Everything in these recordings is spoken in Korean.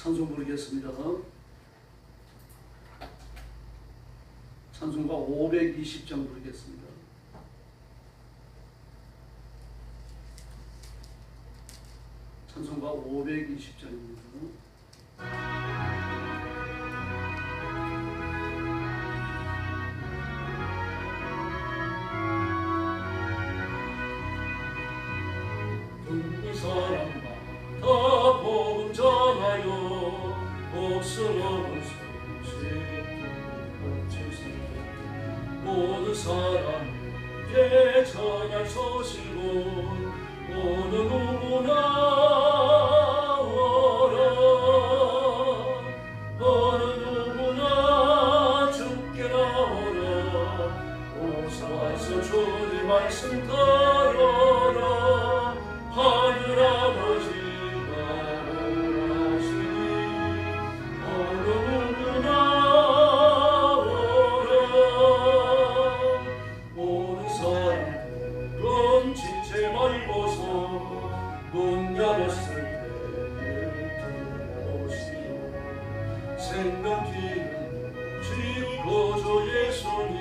찬송 부르겠습니다. 찬송가 520장 부르겠습니다. 찬송가 520장입니다. 그 사람마다 복음 전하여 복스러운 소식 들어주세요. 모든 사람에게 전할 소식은 어느 누구나 오라. 어느 누구나 주께 나오라. 오사 와서 주님 말씀 들어라. 하늘아버지가 오라시니 어느 누구나 오라. 모든 사람들은 지체 말고서 문 열었을 때를 들어오시오. 생명기는 주 거저 예수니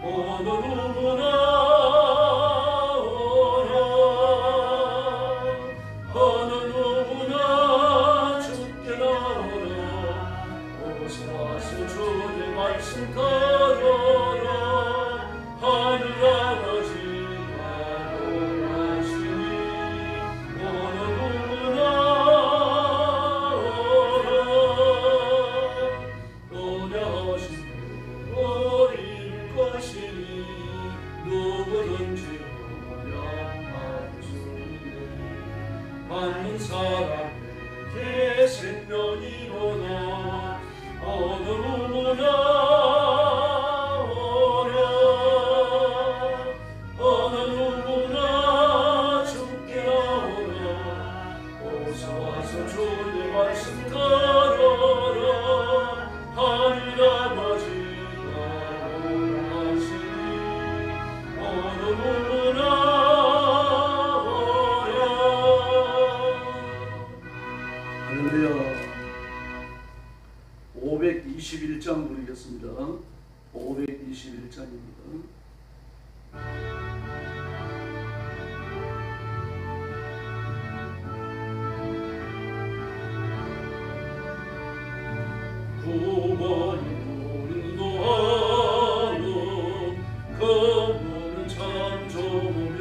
어느 누구나 많은 사람에게 생명이로다. 어느 누구나 오라. 어느 누구나 주께 나오라. 오사 와서 주의 말씀 들어라. 하늘아버지가 오라시니 어느 누구나 할렐루야. 521장 부르겠습니다. 521장입니다. 구원이 인도하는 그분은 참 좋으며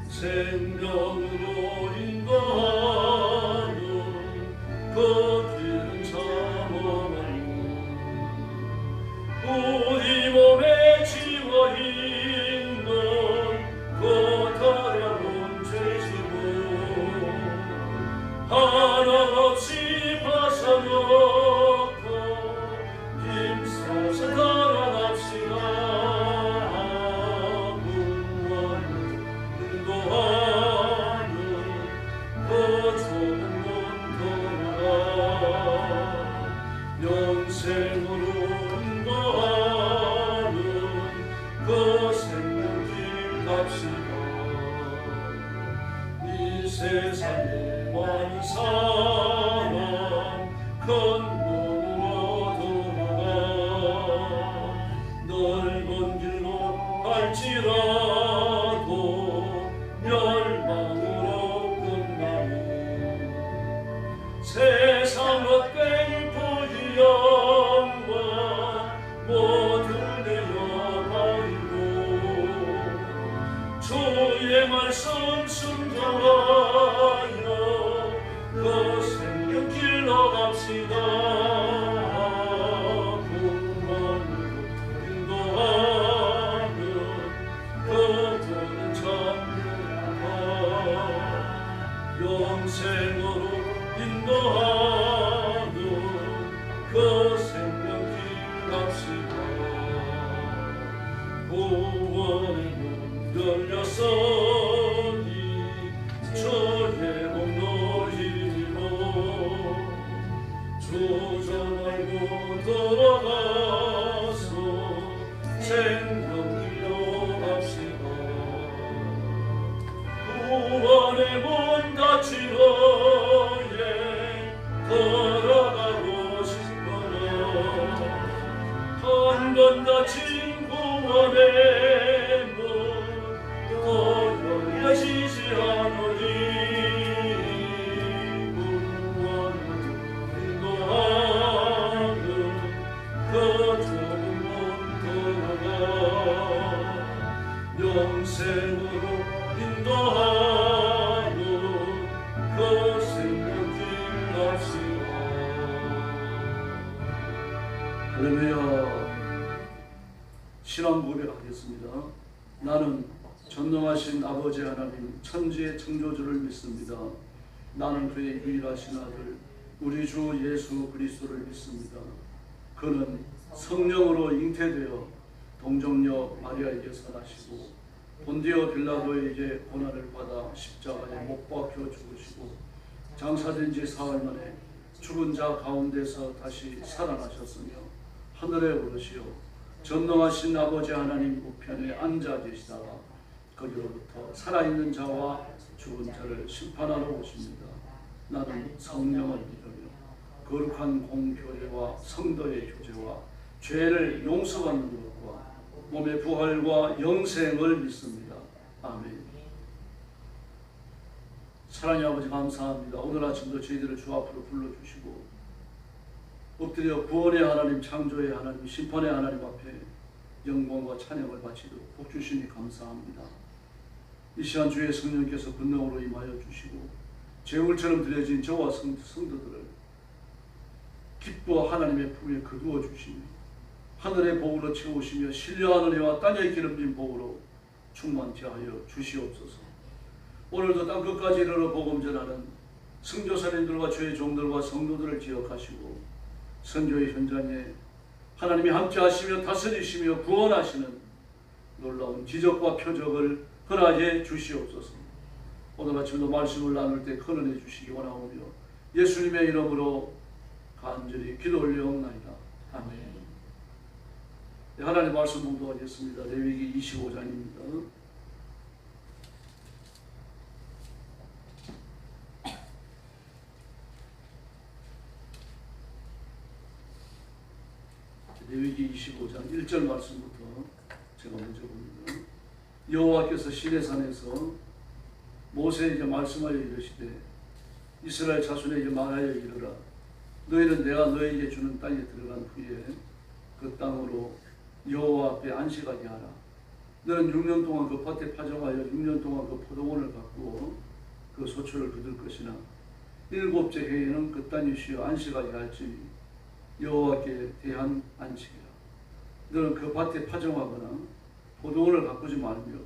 생명으로 인도하는 그 길은 참 험하니 우리 몸에 지워 있는 그 더러운 죄짐을 하나없이 벗어놓고 힘써서 걸어갑시다. 구원을 인도하는 그 좁은 문도로가 영생으로 인도하는 그 생명길 갑시다. 이 세상에 많은 사람 큰 문으로 들어가 넓은 길로 갈지라도 멸망으로 끝나니 세상 헛된 부귀영화 모두 내어버리고 주의 말씀 순종하여 그 생명길로 갑시다. 구원으로 인도하는 그분은 참 유일하다. 영생으로 인도하는 그 생명길 갑시다. 구원의 문 열렸으니 주의 몸 노리리로 조전 말고 돌아가서 생명길로 갑시다. 구원의 문 닫히러에 한 번 다친 구원의 문더 열려지지 않으리 구원으로 인도하는 그 좁은 문 떠나가 영생으로 인도하는 그 생명길 같으라. 할렐루야. 신앙 고백하겠습니다. 나는 전능하신 아버지 하나님 천지의 창조주를 믿습니다. 나는 그의 유일하신 아들 우리 주 예수 그리스도를 믿습니다. 그는 성령으로 잉태되어 동정녀 마리아에게서 나시고 본디오 빌라도에게 고난을 받아 십자가에 못 박혀 죽으시고 장사된 지 사흘 만에 죽은 자 가운데서 다시 살아나셨으며 하늘에 오르시어 전능하신 아버지 하나님 우편에 앉아 계시다가 거기로부터 살아있는 자와 죽은 자를 심판하러 오십니다. 나는 성령을 믿으며 거룩한 공교회와 성도의 교제와 죄를 용서받는 것과 몸의 부활과 영생을 믿습니다. 아멘. 사랑의 아버지 감사합니다. 오늘 아침도 저희들을 주 앞으로 불러주시고 엎드려 구원의 하나님, 창조의 하나님, 심판의 하나님 앞에 영광과 찬양을 바치도록 복 주시니 감사합니다. 이 시간 주의 성령께서 권능으로 임하여 주시고 제물처럼 드려진 저와 성도들을 기뻐 하나님의 품에 거두어 주시며 하늘의 복으로 채우시며 신령한 은혜와 땅의 기름진 복으로 충만케 하여 주시옵소서. 오늘도 땅끝까지 이르러 복음 전하는 성교사님들과 주의 종들과 성도들을 기억하시고 선교의 현장에 하나님이 함께 하시며 다스리시며 구원하시는 놀라운 기적과 표적을 허락해 주시옵소서. 오늘 아침도 말씀을 나눌 때 큰 은혜 주시기 원하오며 예수님의 이름으로 간절히 기도 올려옵나이다. 아멘. 네, 하나님 말씀 봉독하겠습니다. 레위기 25장입니다. 레위기 25장 1절 말씀부터 제가 먼저 봅니다. 여호와께서 시내산에서 모세에게 말씀하여 이르시되 이스라엘 자손에게 말하여 이르라. 너희는 내가 너희에게 주는 땅에 들어간 후에 그 땅으로 여호와 앞에 안식하게 하라. 너는 6년 동안 그 밭에 파종하여 6년 동안 그 포도원을 가꾸어 그 소출을 거둘 것이나 7째 해에는 그 땅이 쉬어 안식하게 할지니 여호와께 대한 안식이라. 너는 그 밭에 파종하거나 포도원을 가꾸지 말며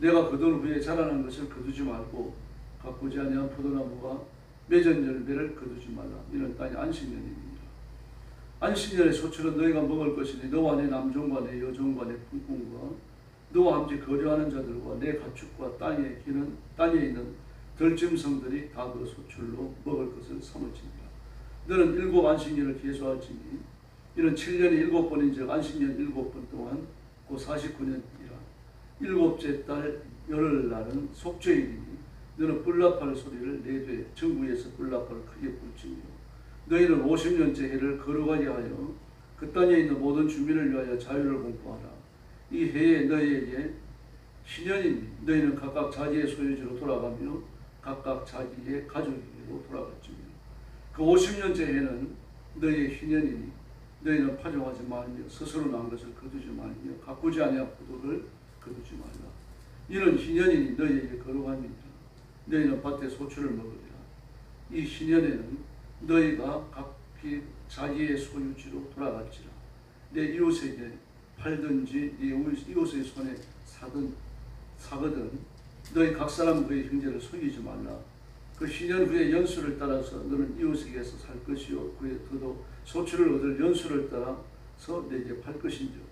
내가 거둔 후에 자라난 것을 거두지 말고 가꾸지 아니한 포도나무가 맺은 열매를 거두지 말라. 이는 땅이 안식년입니다. 안식년의 소출은 너희가 먹을 것이니 너와 내 남종과 내 여종과 내 품꾼과 너와 함께 거류하는 자들과 내 가축과 땅에 있는 들짐승들이 다 그 소출로 먹을 것을 삼을지니라. 너는 7 안식년을 계수할지니 이는 7년이 7번인즉 안식년 7번 동안 곧 49년이라. 7째 달 열흘날은 속죄일이니 너는 뿔나팔 소리를 내되 정부에서 뿔나팔을 크게 불지며 너희는 50년째 해를 거룩하게 하여 그 땅에 있는 모든 주민을 위하여 자유를 공포하라. 이 해에 너희에게 신년이니 너희는 각각 자기의 소유지로 돌아가며 각각 자기의 가족에게로 돌아갈지며 그 50년째 해는 너희의 희년이니 너희는 파종하지 말며 스스로 난 것을 거두지 말며 가꾸지 아니한 포도를 거두지 말라. 이는 희년이니 너희에게 거룩함이니라. 너희는 밭에 소출을 먹으리라. 이 희년에는 너희가 각기 자기의 소유지로 돌아갈지라. 내 이웃에게 팔든지 네 이웃의 손에 사거든 너희 각 사람 그의 형제를 속이지 말라. 그 희년 후에 연수를 따라서 너는 이웃에게서 살 것이요 그의 더도 소출을 얻을 연수를 따라서 내게 팔 것인즉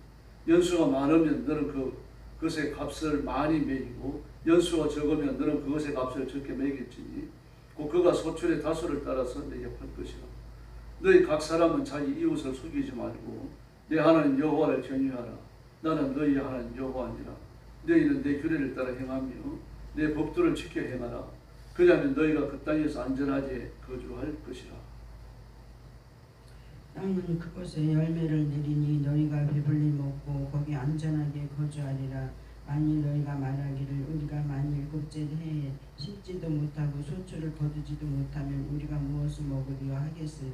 연수가 많으면 너는 그것의 값을 많이 매기고 연수가 적으면 너는 그것의 값을 적게 매겠지니 곧 그가 소출의 다수를 따라서 내게 팔 것이라. 너희 각 사람은 자기 이웃을 속이지 말고 내 하나님 여호와를 경외하라. 나는 너희 하나님 여호와니라. 너희는 내 규례를 따라 행하며 내 법도를 지켜 행하라. 그리하면 너희가 그 땅에서 안전하게 거주할 것이라. 땅은 그곳에 열매를 내리니 너희가 배불리 먹고 거기 안전하게 거주하리라. 만일 너희가 말하기를 우리가 만 7째 해에 심지도 못하고 소출을 거두지도 못하면 우리가 무엇을 먹으리요 하겠으나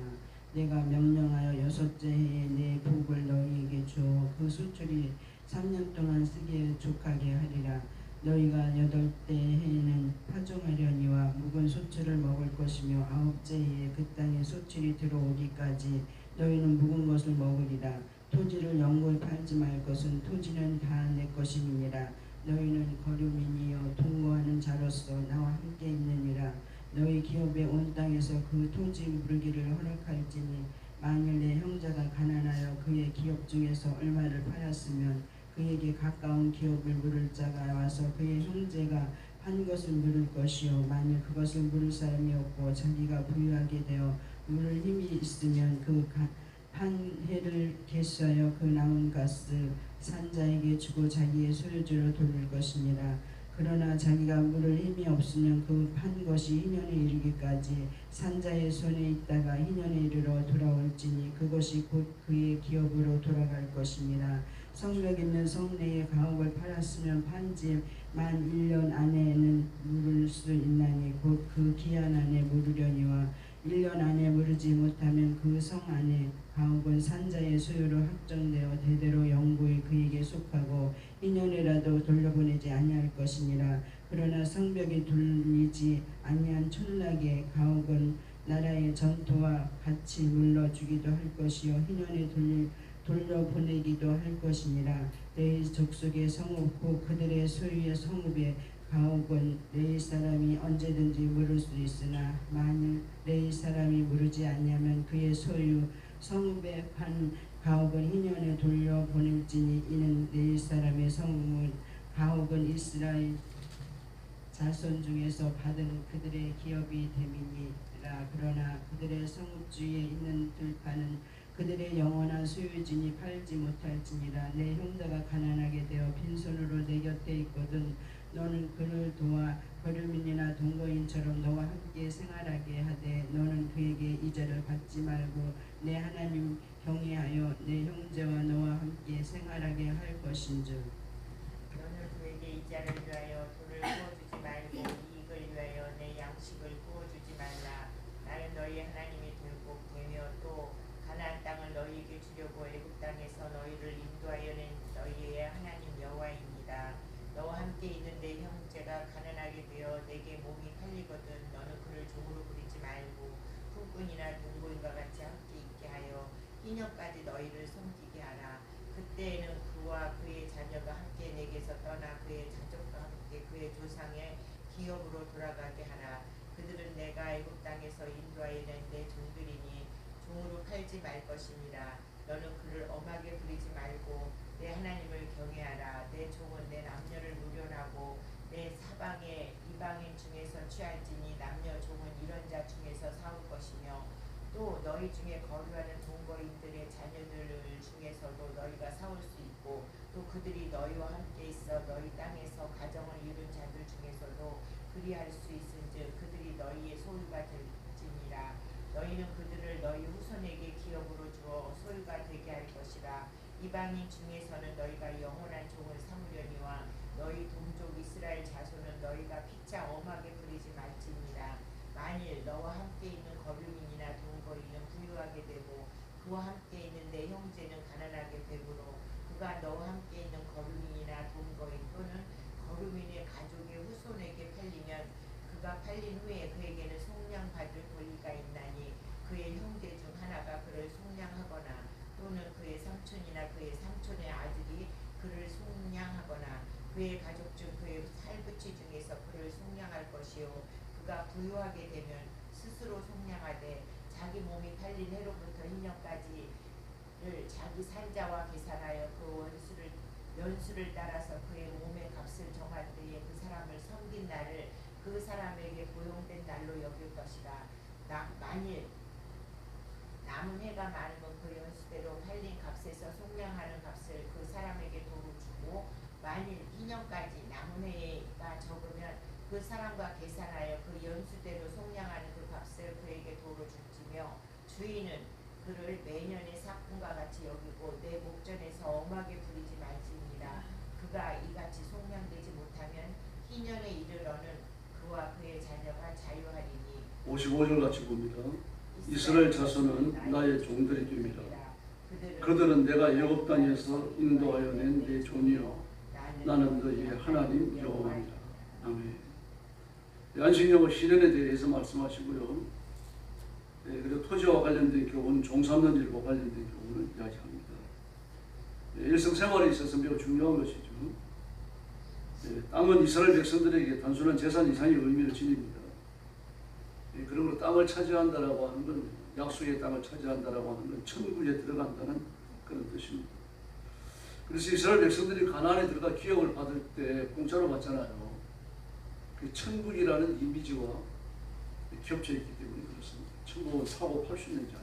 내가 명령하여 6째 해에 내 복을 너희에게 주어 그 소출이 3년 동안 쓰기에 족하게 하리라. 너희가 8째 해에는 파종하려니와 묵은 소출을 먹을 것이며 9째 해에 그 땅에 소출이 들어오기까지 너희는 묵은 것을 먹으리라. 토지를 영구히 팔지 말 것은 토지는 다 내 것임이니라. 너희는 거류민이여 동거하는 자로서 나와 함께 있느니라. 너희 기업에 온 땅에서 그 토지 무르기를 허락할지니 만일 내 형제가 가난하여 그의 기업 중에서 얼마를 팔았으면 그에게 가까운 기업을 물을 자가 와서 그의 형제가 판 것을 물을 것이요 만일 그것을 물을 사람이 없고 자기가 부유하게 되어 물을 힘이 있으면 그 판 해를 개수하여 그 남은 값을 산자에게 주고 자기의 소유주로 돌릴 것이니라. 그러나 자기가 물을 힘이 없으면 그 판 것이 희년에 이르기까지 산자의 손에 있다가 희년에 이르러 돌아올지니 그것이 곧 그의 기업으로 돌아갈 것이니라. 성벽 있는 성내에 가옥을 팔았으면 판지 만 1년 안에는 물을 수 있나니 곧 그 기한 안에 물으려니와 1년 안에 물으지 못하면 그 성 안에 가옥은 산자의 소유로 확정되어 대대로 영구히 그에게 속하고 2년이라도 돌려보내지 아니할 것이니라. 그러나 성벽이 돌리지 아니한 촌락의 가옥은 나라의 전토와 같이 물러주기도 할 것이요 2년에 돌려보내기도 할 것이니라. 내 족속의 성읍 곧 그들의 소유의 성읍에 가옥은 레위 사람이 언제든지 물을 수 있으나 만일 레위 사람이 물으지 아니하면 그의 소유 성읍에 판 가옥은 희년에 돌려보낼지니 이는 레위 사람의 성읍은 가옥은 이스라엘 자손 중에서 받은 그들의 기업이 됨이니라. 그러나 그들의 성읍 주위에 있는 들판은 그들의 영원한 소유지니 팔지 못할지니라. 내 형제가 가난하게 되어 빈손으로 내 곁에 있거든 너는 그를 도와 거류민이나 동거인처럼 너와 함께 생활하게 하되 너는 그에게 이자를 받지 말고 내 하나님 경외하여 내 형제와 너와 함께 생활하게 할 것인즉 너는 그에게 이자를 위하여 돈을 부어주지 말고 이익을 위하여 내 양식을 부어주지 말라. 나는 너희 하나님이 들고 되며 또 가나안 땅을 너희에게 주려고 애굽 땅에서 너희를 인도하여 낸 너희의 하나님 여호와입니다. 너와 함께 있는 내 형제가 가난하게 되어 내게 몸이 팔리거든 너는 그를 종으로 부리지 말고 품꾼이나 동거인과 같이 함께 있게 하여 2년까지 너희를 섬기게 하라. 그때에는 그와 그의 자녀가 함께 내게서 떠나 그의 자족과 함께 그의 조상의 기업으로 돌아가게 하라. 그들은 내가 애굽 땅에서 인도하여 낸 내 종들이니 종으로 팔지 말 것이니라. 너는 그를 엄하게 부리지 말고 내 하나님을 경외하라. 내 종은 내 남녀를 무련하고 내 사방의 이방인 중에서 취할지니 남녀 종은 이런 자 중에서 사올 것이며 또 너희 중에 거류하는 동거인들의 자녀들 중에서도 너희가 사올 수 있고 또 그들이 너희와 함께 있어 너희 땅에서 가정을 이룬 자들 중에서도 그리할 수 있은즉 그들이 너희의 소유가 될지니라. 너희는 그들을 너희 후손에게 기업으로 주어 소유가 되게 할 것이라. 이방인 중에서는 너희가 영원한 종을 삼으려니와 너희 동족 이스라엘 자손은 너희가 피차 엄하게 부리지 말지니라. 만일 너와 함께 있는 거류민이나 동거인은 부유하게 되고 그와 함께 있는 내 형제는 가난하게 되므로 그가 너와 함께 있는 거류민이나 동거인 또는 거류민의 가족의 후손에게 팔리면 그가 팔린 후에 그에게는 속량받을 권리가 있나니 그의 형제 중 하나가 그를 속량하거나 또는 그의 삼촌이나 그의 삼촌의 아들이 그를 속량하거나 그의 가족 중 그의 살부치 중에서 그를 속량할 것이요 그가 부유하게 되면 스스로 속량하되 자기 몸이 팔린 해로부터 2년까지를 자기 산자와 계산하여 그 연수를 따라서 그의 몸의 값을 정할 때에 그 사람을 섬긴 날을 그 사람에게 고용된 날로 여길 것이라. 만일 남은 해가 많으면 그 연수대로 팔린 값에서 속량하는 값을 그 사람에게 도로 주고 만일 2년까지 남은 해가 적으면 그 사람과 계산하여 그 연수대로 속량하는 그 값을 그에게 도로 줄지며 주인은 그를 매년의 삭품과 같이 여기고 내 목전에서 엄하게 부리지 말지니라. 그가 이같이 속량되지 못하면 희년에 이르러는 그와 그의 자녀가 자유하리니. 55절 같이 봅니다. 이스라엘 자손은 나의 종들이 됩니다. 그들은 내가 애굽 땅에서 인도하여 낸 내 종이요 나는 너희의 하나님 여호와이라. 아멘. 안식년과 시련에 대해서 말씀하시고요. 그리고 토지와 관련된 교훈, 종삼는 일과 관련된 교훈을 이야기합니다. 일상생활에 있어서 매우 중요한 것이죠. 땅은 이스라엘 백성들에게 단순한 재산 이상의 의미를 지닙니다. 그러므로 땅을 차지한다라고 하는 건, 약속의 땅을 차지한다라고 하는 건 천국에 들어간다는 그런 뜻입니다. 그래서 이스라엘 백성들이 가나안에 들어가 기업을 받을 때 공짜로 받잖아요. 그 천국이라는 이미지와 겹쳐 있기 때문에 그렇습니다. 천국은 사고 팔 수 있는 자리죠.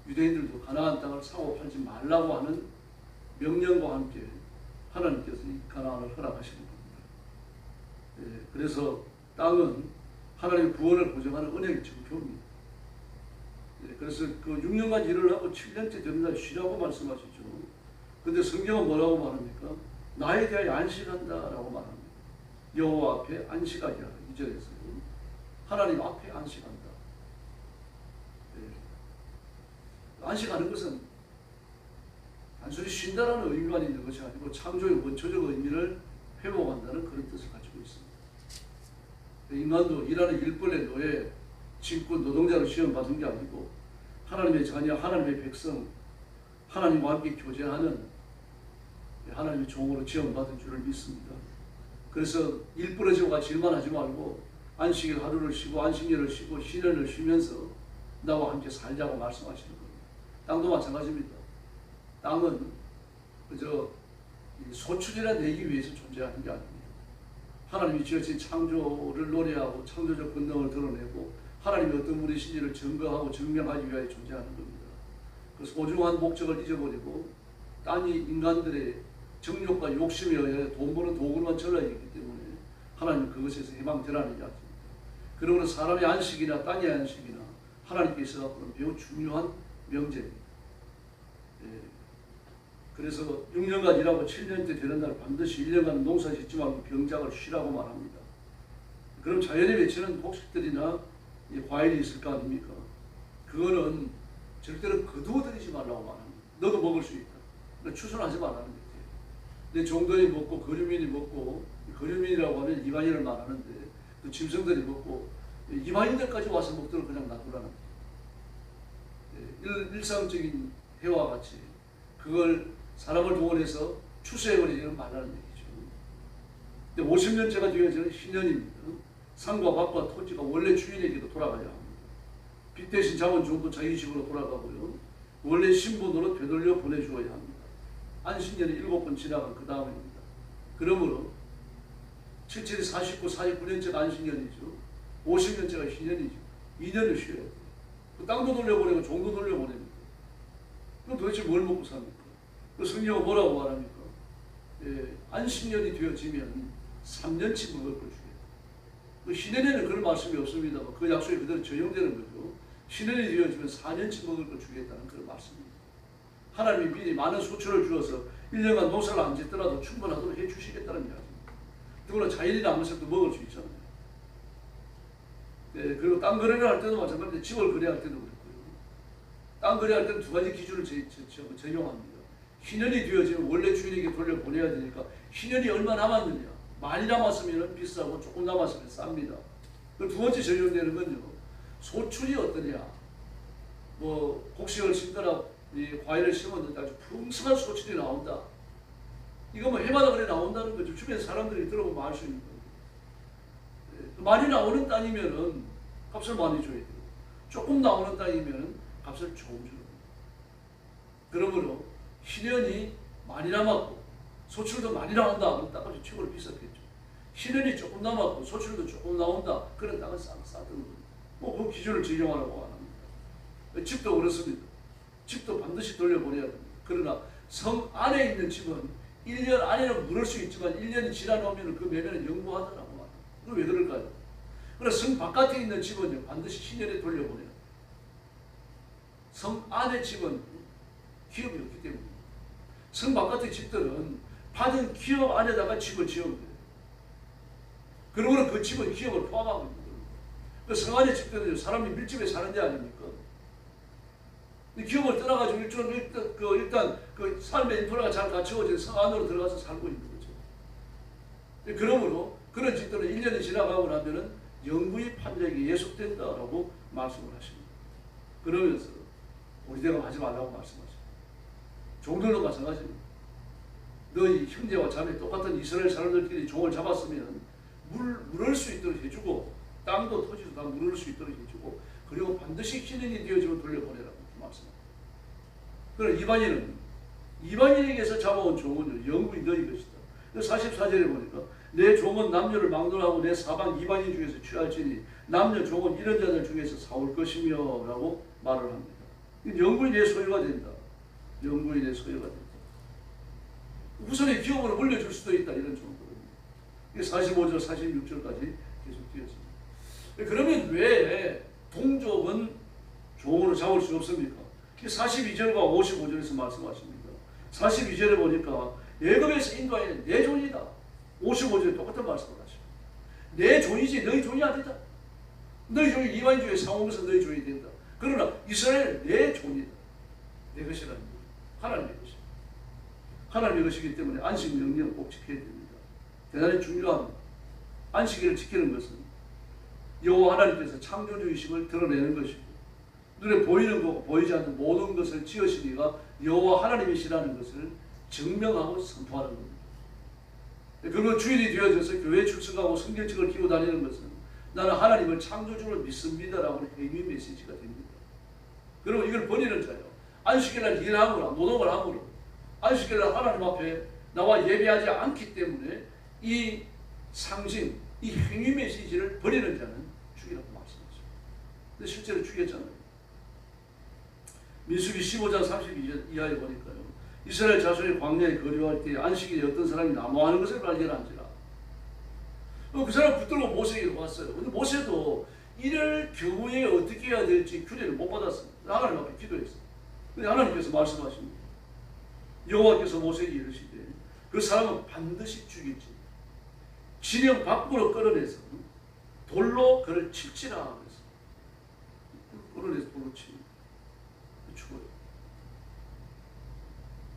유대인들도 가나안 땅을 사고 팔지 말라고 하는 명령과 함께 하나님께서 이 가나안을 허락하시는 겁니다. 그래서 땅은 하나님의 구원을 보증하는 은혜의 증표입니다. 그래서 그 6년간 일을 하고 7년째 되는 날 쉬라고 말씀하시죠. 근데 성경은 뭐라고 말합니까? 나에 대하여 안식한다라고 말합니다. 여호와 앞에 안식하기라. 2절에서 하나님 앞에 안식한다. 안식하는 것은 단순히 쉰다라는 의미만 있는 것이 아니고 창조의 원초적 의미를 회복한다는 그런 뜻을 가지고 있습니다. 인간도 일하는 일벌의 노예, 직군, 노동자로 시험받은 게 아니고 하나님의 자녀, 하나님의 백성, 하나님과 함께 교제하는 하나님의 종으로 지원받은 줄을 믿습니다. 그래서 일 부러지고 같이 일만 하지 말고 안식일 하루를 쉬고 안식일을 쉬고 시련을 쉬면서 나와 함께 살자고 말씀하시는 겁니다. 땅도 마찬가지입니다. 땅은 그저 소출이라 내기 위해서 존재하는 게 아닙니다. 하나님이 지으신 창조를 노래하고 창조적 권능을 드러내고 하나님이 어떤 분이신지를 증거하고 증명하기 위하여 존재하는 겁니다. 그 소중한 목적을 잊어버리고 땅이 인간들의 정욕과 욕심에 의해 돈 버는 도구로만 전락했기 때문에 하나님은 그것에서 해방되라는 이야기입니다. 그러므로 사람의 안식이나 땅의 안식이나 하나님께서 갖고는 매우 중요한 명제입니다. 그래서 6년간 일하고 7년째 되는 날 반드시 1년간 농사 짓지 말고 병작을 쉬라고 말합니다. 그럼 자연에 맺히는 곡식들이나 과일이 있을 거 아닙니까? 그거는 절대로 거두어들이지 말라고 말합니다. 너도 먹을 수 있다. 그러니까 추순하지 말라는 거예요. 내 종들이 먹고 거류민이 먹고, 거류민이라고 하면 이방인을 말하는데 또 짐승들이 먹고 이방인들까지 와서 먹도록 그냥 놔두라는 거예요. 일상적인 해와 같이 그걸 사람을 동원해서 추수해버리지는 말라는 얘기죠. 근데 50년째가 되어지는 신년입니다. 산과 밭과 토지가 원래 주인에게도 돌아가야 합니다. 빚 대신 자본주도 자기 집으로 돌아가고요. 원래 신분으로 되돌려 보내주어야 합니다. 안식년이 7번 지나간 그 다음입니다. 그러므로 77이 49, 49년째가 안식년이죠. 50년째가 신년이죠. 2년을 쉬어야 돼요. 그 땅도 돌려보내고 종도 돌려보냅니다. 그럼 도대체 뭘 먹고 삽니까? 그 성경은 뭐라고 말합니까? 안식년이 되어지면 3년치 먹을 걸 주겠다. 그 신년에는 그런 말씀이 없습니다. 그 약속이 그대로 적용되는 거죠. 신년이 되어지면 4년치 먹을 걸 주겠다는 그런 말씀입니다. 하나님이 미리 많은 소출을 주어서 1년간 농사를 안 짓더라도 충분하도록 해주시겠다는 이야기입니다. 그거는 자연이 남으셔도 먹을 수 있잖아요. 그리고 땅 거래를 할 때도 마찬가지인데 집을 거래할 때도 그렇고요. 땅 거래할 때는 두 가지 기준을 적용합니다. 신년이 되어지면 원래 주인에게 돌려보내야 되니까 신년이 얼마 남았느냐. 많이 남았으면 비싸고 조금 남았으면 쌉니다. 두 번째 적용되는 건요. 소출이 어떠냐. 뭐 곡식을 심거나 과일을 심었는데 아주 풍성한 소출이 나온다. 이거 뭐 해마다 그래 나온다는 거죠. 주변 사람들이 들어보면 알 수 있는 거예요. 많이 나오는 땅이면은 값을 많이 줘야 돼요. 조금 나오는 땅이면은 값을 조금 줘야 돼요. 그러므로 신년이 많이 남았고 소출도 많이 나온다. 그럼 땅값이 최고로 비쌌겠죠. 신년이 조금 남았고 소출도 조금 나온다. 그런 땅은 싸던 거예요. 뭐 그 기준을 적용하라고 합니다. 집도 그렇습니다. 집도 반드시 돌려보내야 됩니다. 그러나 성 안에 있는 집은 1년 안에는 물을 수 있지만 1년이 지나놓으면 그 매매는 영구하다라고 합니다. 그럼 왜 그럴까요? 그래서 성 바깥에 있는 집은요 반드시 신년에 돌려보내요. 성 안의 집은 기업이 없기 때문에 성 바깥의 집들은 받은 기업 안에다가 집을 지은 거예요. 그러고는 그 집은 기업을 포함하고 있는 거예요. 그 성 안의 집들은 사람이 밀집에 사는 데 아닙니까? 기업을 떠나가지고 일단 그 삶의 인프라가 잘 갖추어진 성 안으로 들어가서 살고 있는 거죠. 그러므로 그런 집들은 1년이 지나가고 나면은 영구히 판정이 예속된다라고 말씀을 하십니다. 그러면서 고리대감 하지 말라고 말씀하십니다. 종들도 마찬가지입니다. 너희 형제와 자매 똑같은 이스라엘 사람들끼리 종을 잡았으면 물을 수 있도록 해주고 땅도 토지도 다 물을 수 있도록 해주고 그리고 반드시 신인이 되어지면 돌려보내라고 말씀합니다. 그러나 이방인에게서 잡아온 종은 영구히 너희 것이다. 44절에 보니까 내 종은 남녀를 막론하고 내 사방 이방인 중에서 취할지니 남녀 종은 이런 자들 중에서 사올 것이며 라고 말을 합니다. 영구히 내 소유가 된다. 영구히 내 소유가 된다. 후손의 기업으로 물려줄 수도 있다. 이런 종거든요. 이게 45절 46절까지 계속 되었습니다. 그러면 왜 동족은 종으로 잡을 수 없습니까? 42절과 55절에서 말씀하십니다. 42절에 보니까 애굽에서 인도하여 내 종이다. 55절에 똑같은 말씀을 하십니다. 내 종이지 너희 종이 아니다. 너희 종이 이방인 중에 상오면서 너희 종이 된다. 그러나 이스라엘은 내 종이다. 내 것이라는 거예요. 하나님의 것이다. 하나님의 것이기 때문에 안식 명령을 꼭 지켜야 됩니다. 대단히 중요합니다. 안식일을 지키는 것은 여호와 하나님께서 창조주의심을 드러내는 것이고 눈에 보이는 거고 보이지 않는 모든 것을 지으시니가 여호와 하나님이시라는 것을 증명하고 선포하는 겁니다. 그리고 주일이 되어져서 교회에 출석하고 성경책을 끼고 다니는 것은 나는 하나님을 창조주를 믿습니다라고 행위 메시지가 됩니다. 그리고 이걸 버리는 자요. 안식일날 일하거나 노동을 하므로 안식일날 하나님 앞에 나와 예배하지 않기 때문에 이 상징, 이 행위 메시지를 버리는 자는 죽이라고 말씀하죠. 근데 실제로 죽였잖아요. 민수기 15장 32절 이하에 보니까요. 이스라엘 자손이 광야에 거류할 때 안식일에 어떤 사람이 나무하는 것을 발견한지라. 그 사람 붙들고 모세에게로 왔어요. 근데 모세도 이럴 경우에 어떻게 해야 될지 규례를 못 받았습니다. 하나님 앞에 기도했어요. 근데 하나님께서 말씀하십니다. 여호와께서 모세에게 이르시되 그 사람은 반드시 죽일지 진영 밖으로 끌어내서 돌로 그를 칠지라 그래서 끌어내서 돌로 치 죽어요.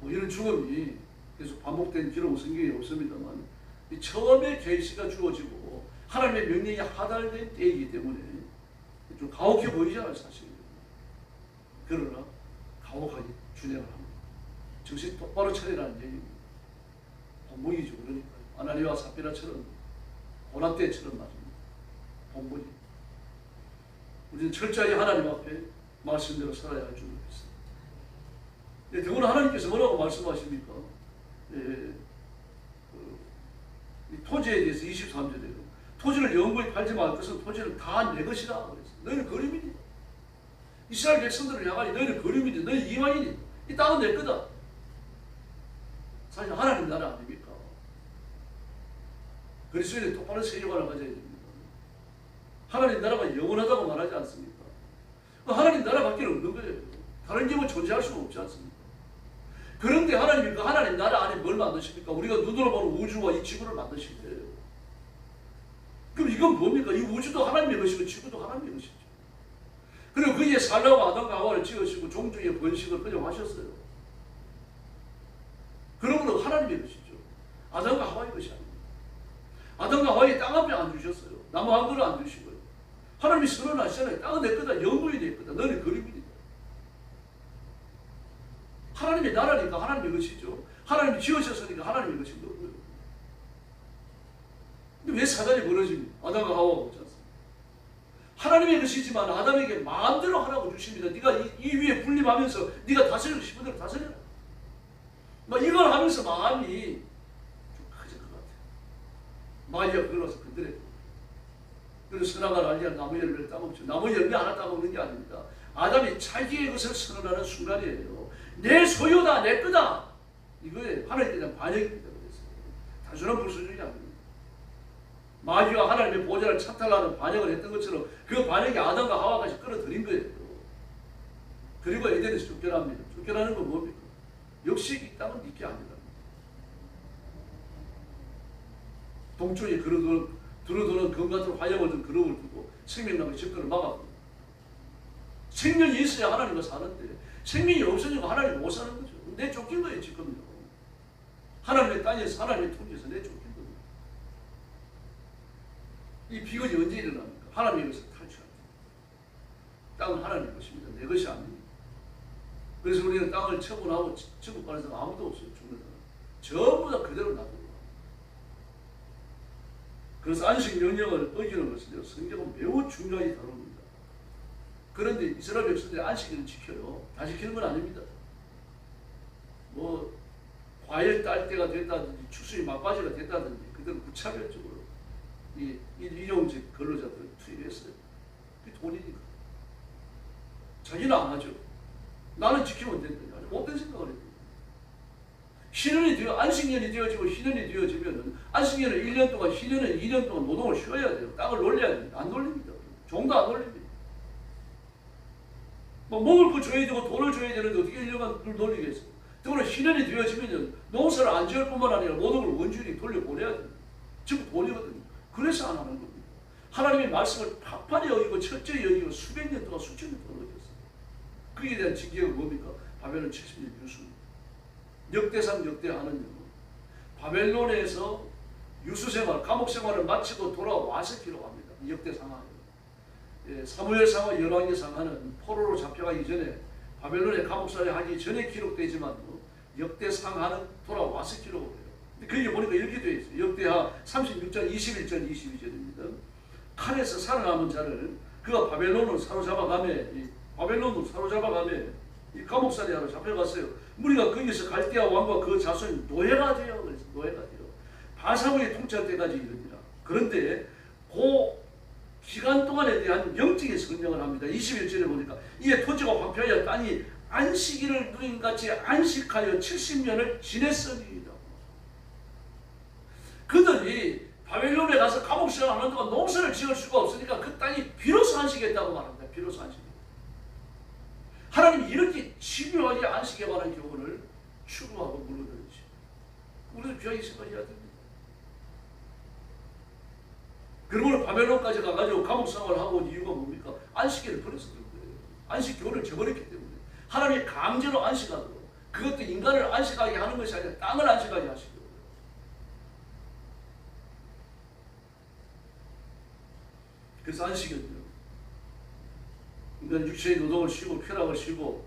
뭐 이런 죽음이 계속 반복된 기록은 성경에 없습니다만 이 처음에 계시가 주어지고 하나님의 명령이 하달된 때이기 때문에 좀 가혹해 보이잖아요 사실. 그러나 가혹하게 준행을 합니다. 정신 똑바로 차리라는 얘기입니다. 본보기죠. 그러니까요. 아나니와 삽비라처럼 고난때처럼 말입니다. 본보기. 우리는 철저히 하나님 앞에 말씀대로 살아야 할 줄을 믿습니다. 더구나 하나님께서 뭐라고 말씀하십니까? 이 토지에 대해서 23절에요. 토지를 영구히 팔지 말 것은 토지는 다 내 것이라 그랬어요. 너희는 거류민이다. 이스라엘 백성들을 향하여 너희는 거류민이다. 너희 이방인이다. 이 땅은 내 거다. 사실 하나님 나라 아닙니까? 그리스도인은 똑바로 세계관을 가져야 됩니다. 하나님 나라가 영원하다고 말하지 않습니까? 하나님 나라밖에 없는 거예요. 다른 게 뭐 존재할 수가 없지 않습니까? 그런데 하나님이 그 하나님 나라 안에 뭘 만드십니까? 우리가 눈으로 보는 우주와 이 지구를 만드신 거예요. 그럼 이건 뭡니까? 이 우주도 하나님의 것이고 지구도 하나님의 것이죠. 그리고 거기에 살라고 아담과 하와를 지으시고 종중의 번식을 허용하셨어요. 그러므로 하나님의 것이죠. 아담과 하와의 것이 아닙니다. 아담과 하와의 땅 앞에 안 주셨어요. 나무 한 그루 안 주시고요. 하나님이 선언하시잖아요. 땅은 내 거다. 영구히 내 거다. 너는 거류민이다. 하나님의 나라니까 하나님의 것이죠. 하나님이 지으셨으니까 하나님의 것인 거고요. 근데 왜 사단이 벌어집니까? 아담과 하와가 그렇지 않습니까? 하나님의 것이지만 아담에게 마음대로 하라고 주십니다. 네가 이 위에 군림하면서 네가 다스리고 싶은 대로 다스려라. 막 이걸 하면서 마음이 좀 커질 것 같아요. 마귀가 그걸 와서 건드려요. 그래서 선악을 알지 않는 나무 열매를 따먹죠. 나무 열매 하나 따먹는 게 아닙니다. 아담이 자기의 것을 선언하는 순간이에요. 내 소유다, 내 거다. 이거에 하나님에 대한 반역입니다. 그래서 단순한 불순종이 아닙니다. 마귀가 하나님의 보좌를 찬탈하는 반역을 했던 것처럼 그 반역이 아담과 하와까지 끌어들인 거예요. 그리고 에덴에서 쫓겨납니다. 쫓겨나는 건 뭡니까? 역시 이 땅은 네게 아니다. 동쪽에 두루두는 검 같은 화염을 든 그룹을 두고 생명나무의 접근을 막았고, 생명이 있어야 하나님과 사는데 생명이 없으니까 하나님 못 사는 거죠. 내 쫓긴 거예요 지금요. 하나님의 땅에서 하나님의 통치에서 내 쫓긴 겁니다. 이 비극이 언제 일어납니까? 하나님의 것을 탈취합니다. 땅은 하나님의 것입니다. 내 것이 아닙니다. 그래서 우리는 땅을 처분하고 지구권에 사람 아무도 없어요. 죽는 사람 전부 다 그대로 놔두고. 그래서 안식 명령을 어기는 것은 성경은 매우 중요하게 다룹니다. 그런데 이스라엘 백성들이 안식일을 지켜요. 다 지키는 건 아닙니다. 뭐 과일 딸 때가 됐다든지 추수이 막바지가 됐다든지 그들은 무차별적으로 이 일용직 근로자들을 투입했어요. 그게 돈이니까. 자기는 안 하죠. 나는 지키면 된다. 아주 못된 생각을 해요. 신년이 되어 안식년이 되어지고 신년이 되어지면은 안식년을 1년 동안, 신년은 2년 동안 노동을 쉬어야 돼요. 땅을 놀려야 됩니다. 안 놀립니다. 종도 안 놀립니다. 뭐 먹을 거 줘야 되고 돈을 줘야 되는데 어떻게 1년간 놀리겠어요? 더구나 신년이 되어지면 농사를 안 지을 뿐만 아니라 모든 걸 원주인이 돌려보내야 됩니다. 즉 돈이거든요. 그래서 안 하는 겁니다. 하나님의 말씀을 파판히 여기고 철저히 여기고 수백 년 동안 수천 년 동안 어겼어요. 그에 대한 징계가 뭡니까? 바벨론 70년 유수. 역대상 역대하는요. 바벨론에서 유수생활, 감옥생활을 마치고 돌아와서 기록합니다. 역대상하예요. 예, 사무엘상과 열왕기상하는 포로로 잡혀가기 전에 바벨론에 감옥살이 하기 전에 기록되지만 역대상하는 돌아와서 기록을 해요. 근데 거기 보니까 이렇게 되어 있어요. 역대하 36장 21절 22절입니다. 칼에서 살아남은 자를 그가 바벨론으로 사로잡아가며 이 감옥살이 하러 잡혀갔어요. 무리가 거기서 갈대아 왕과 그 자손이 노예가 되어, 그래서 노예가 되어 바사왕이 통치할 때까지 이르니라. 그런데 그 기간 동안에 대한 영적인 설명을 합니다. 21절에 보니까 이에 토지가 황폐하여 땅이 안식일을 누린 같이 안식하여 70년을 지냈으니이다. 그들이 바벨론에 가서 감옥생활 하는 동안 농사를 지을 수가 없으니까 그 땅이 비로소 안식했다고 말합니다. 비로소 안식. 하나님이 이렇게 집요하게 안식에 관한 교훈을 추구하고 물어드리죠. 우리도 귀하게 생각해야 됩니다. 그러므로 바벨론까지 가가지고 감옥생활을 하고 온 이유가 뭡니까? 안식일을 버려서 그런 거예요. 안식 교훈을 저버렸기 때문에. 하나님이 강제로 안식하도록, 그것도 인간을 안식하게 하는 것이 아니라 땅을 안식하게 하시고. 그래서 안식은요, 인간 육체의 노동을 쉬고 쾌락을 쉬고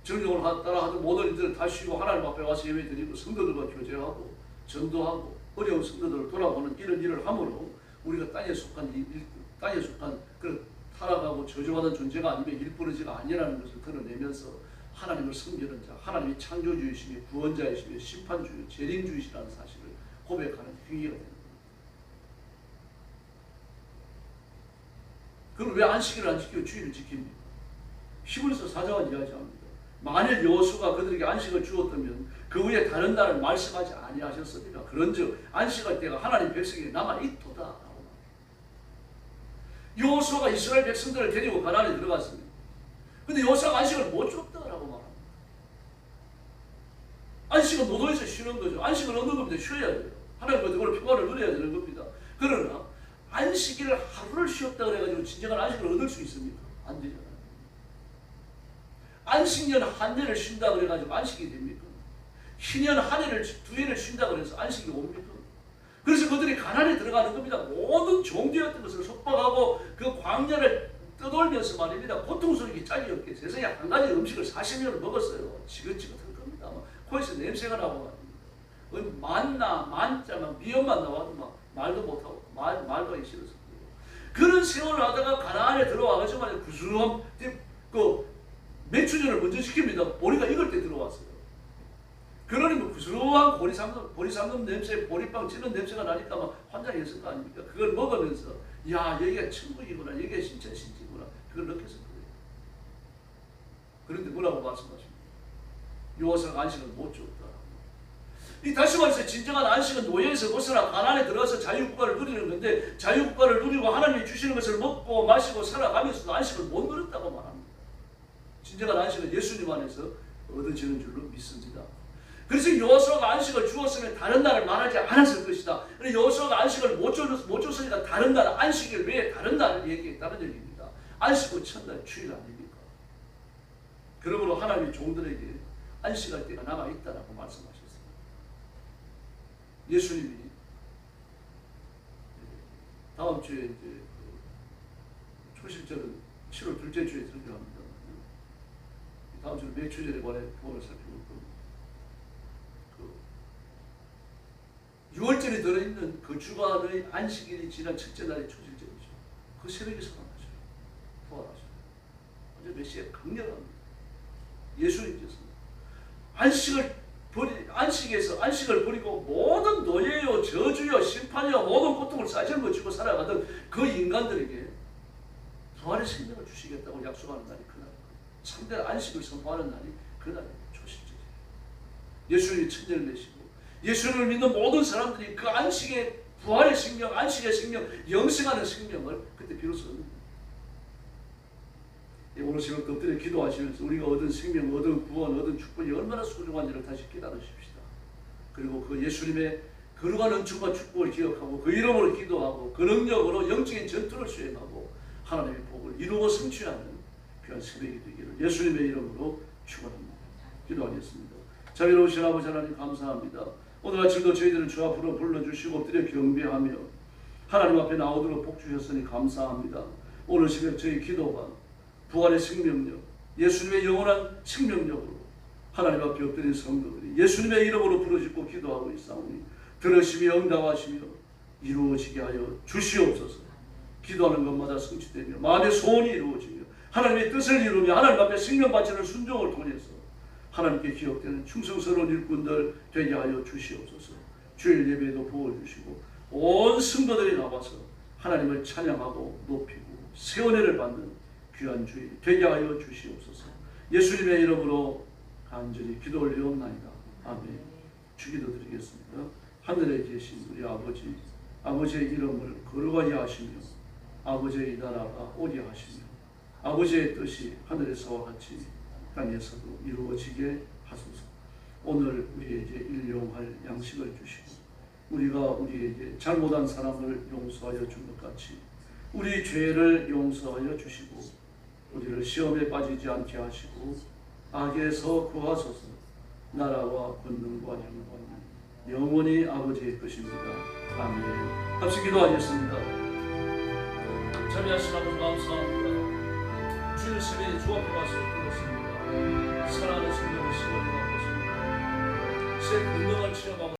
정령을 따라 하던 모든 일들을 다 쉬고 하나님 앞에 와서 예배 드리고 성도들과 교제하고 전도하고 어려운 성도들을 돌아보는 이런 일을 함으로 우리가 땅에 속한 그런 타락하고 저주받은 존재가 아니면 일부러지가 아니라는 것을 드러내면서 하나님을 섬기는 자, 하나님이 창조주이시며 구원자이시며 심판주의, 재림주이시라는 사실을 고백하는 행위가 됩니다. 그럼 왜 안식일을 안 지키고 주일을 지킵니까? 히브리서 4장은 이야기합니다. 만일 여호수아가 그들에게 안식을 주었다면 그 후에 다른 날을 말씀하지 아니하셨습니까? 그런즉 안식할 때가 하나님 백성에게 남아 있도다. 여호수아가 이스라엘 백성들을 데리고 가나안에 들어갔습니다. 근데 여호수아가 안식을 못 줬다라고 말합니다. 안식은 노동에서 쉬는 거죠. 안식을 얻는 겁니다. 쉬어야 돼요. 하나님과 그걸 평화를 누려야 되는 겁니다. 그러나 안식일을 하루를 쉬었다 그래가지고 진정한 안식을 얻을 수 있습니까? 안 되잖아요. 안식년 한 해를 쉰다 그래가지고 안식이 됩니까? 희년 한 해를 두 해를 쉰다 그래서 안식이 옵니까? 그래서 그들이 가나안에 들어가는 겁니다. 모든 종되었던 것을 속박하고 그 광야를 떠돌면서 말입니다. 고통스럽게 짝이 없게 세상에 한 가지 음식을 40년을 먹었어요. 지긋지긋할 겁니다. 코에서 냄새가 나고 말입니다. 만나, 만자만, 미역만 나와도 막 말도 못하고 말도 하기 싫어서 그런 생활을 하다가 가나안에 들어와가지고 구수한 그 매추전을 먼저 시킵니다. 보리가 익을 때 들어왔어요. 그러니 구수한 보리 삶는 냄새, 보리빵 찌는 냄새가 나니까 막 환장했을 거 아닙니까? 그걸 먹으면서 야 여기가 천국이구나, 여기가 진짜 신지구나, 그걸 느꼈을 거예요. 그런데 뭐라고 말씀하십니까? 여호수아가 안식을 못 줬다. 이 다시 말해서 진정한 안식은 노예에서 벗어나 가나안에 들어가서 자유국가를 누리는 건데, 자유국가를 누리고 하나님이 주시는 것을 먹고 마시고 살아가면서도 안식을 못 누렸다고 말합니다. 진정한 안식은 예수님 안에서 얻어지는 줄로 믿습니다. 그래서 여호수아가 안식을 주었으면 다른 날을 말하지 않았을 것이다. 여호수아가 안식을 못 줬으니까 다른 날, 안식일 외에 다른 날을 얘기했다는 얘기입니다. 안식은 첫날 주일 아닙니까? 그러므로 하나님이 종들에게 안식할 때가 남아있다라고 말씀하셨습니다. 예수님이 다음 주에 이제 초실절은 7월 둘째 주에 설교합니다. 다음 주는 매초절에 관해 부분을 살펴볼 겁니다. 6월절에 들어있는 그 주간의 안식일이 지난 첫째 날이 초실절이죠. 그 새벽에 살아나셔요. 부활하셔요. 아주 메시아가 강력합니다. 예수님께서 안식을 버리고 모든 노예요, 저주요, 심판이요, 모든 고통을 싸질러 지고 살아가던 그 인간들에게 부활의 생명을 주시겠다고 약속하는 날이 그날. 참된 안식을 선포하는 날이 그날입니다. 초실절이에요. 예수님이 천년을 내시고 예수님을 믿는 모든 사람들이 그 안식의 부활의 생명, 안식의 생명, 영생하는 생명을 그때 비로소 얻는 거예요. 오늘 새벽 엎드려 기도하시면서 우리가 얻은 생명, 얻은 구원, 얻은 축복이 얼마나 소중한지를 다시 깨달으십시다. 그리고 그 예수님의 거룩한 은총과 축복을 기억하고 그 이름으로 기도하고 그 능력으로 영적인 전투를 수행하고 하나님의 복을 이루고 성취하는 귀한 새벽이 되기를 예수님의 이름으로 축원합니다. 기도하겠습니다. 자비로우신 아버지 하나님 감사합니다. 오늘 아침도 저희들을 주 앞으로 불러주시고 엎드려 경배하며 하나님 앞에 나오도록 복 주셨으니 감사합니다. 오늘 새벽 저희 기도가 부활의 생명력, 예수님의 영원한 생명력으로 하나님 앞에 엎드린 성도들이 예수님의 이름으로 부르짖고 기도하고 있사오니 들으시며 응답하시며 이루어지게 하여 주시옵소서. 기도하는 것마다 성취되며 마음의 소원이 이루어지며 하나님의 뜻을 이루며 하나님 앞에 생명 바치는 순종을 통해서 하나님께 기억되는 충성스러운 일꾼들 되게 하여 주시옵소서. 주일 예배에도 복을 주시고 온 성도들이 나와서 하나님을 찬양하고 높이고 새 은혜를 받는 귀한 주일 되게 하여 주시옵소서. 예수님의 이름으로 간절히 기도 올리옵나이다. 아멘. 주기도 드리겠습니다. 하늘에 계신 우리 아버지, 아버지의 이름을 거룩하게 하시며 아버지의 나라가 오게 하시며 아버지의 뜻이 하늘에서와 같이 땅에서도 이루어지게 하소서. 오늘 우리에게 일용할 양식을 주시고 우리가 우리에게 잘못한 사람을 용서하여 준 것 같이 우리 죄를 용서하여 주시고 우리를 시험에 빠지지 않게 하시고 악에서 구하소서. 나라와 권능과 영광은 영원히 아버지의 것입니다. 아멘. 합시 기도하겠습니다. 자비하신 아버지 감사합니다. 주일 새벽에 주 앞에 와서 불렀습니다. 사랑하는 성도들 시간을 갖고 있습니다. 새 권능을 체험하고